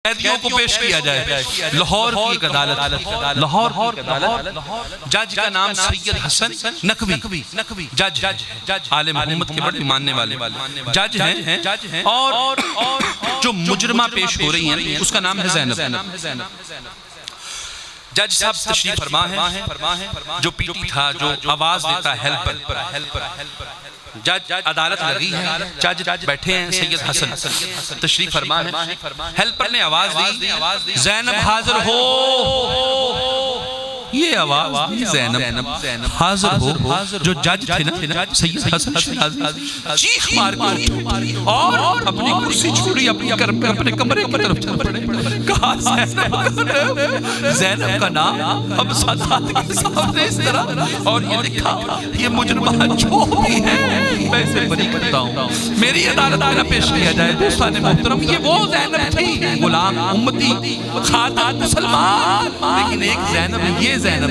قیدیوں کو پیش کیا جائے۔ لاہور کی ایک عدالت، لاہور کی عدالت، جج کا نام سید حسن نقوی، جج آل محمد کے بڑے ماننے والے جج ہیں، اور جو مجرمہ پیش ہو رہی ہیں اس کا نام ہے زینب۔ جج صاحب تشریف فرما ہے، جو پی ٹی تھا، جو آواز دیتا ہے ہیلپر، جج عدالت لگی ہے، جج بیٹھے ہیں، سید حسن تشریف فرما ہے، ہیلپر نے آواز دی، زینب حاضر ہو۔ یہ آواز دی زینب حاضر ہو، جو جج تھے نا سید حسن شہرازی چیخ مار کے اور اپنی کرسی چھوڑی، اپنے کمرے کی طرف چل پڑے، کہا زینب کا نام اب ساتھ کے سامنے اس طرح، اور یہ لکھا یہ مجرمہ جو بھی ہے میں اسے بری کرتا ہوں، میری عدالت میں نہ پیش کیا جائے۔ دوستان محترم، یہ وہ زینب تھی، غلام امتی خاتون مسلمان، لیکن ایک زینب، یہ زینب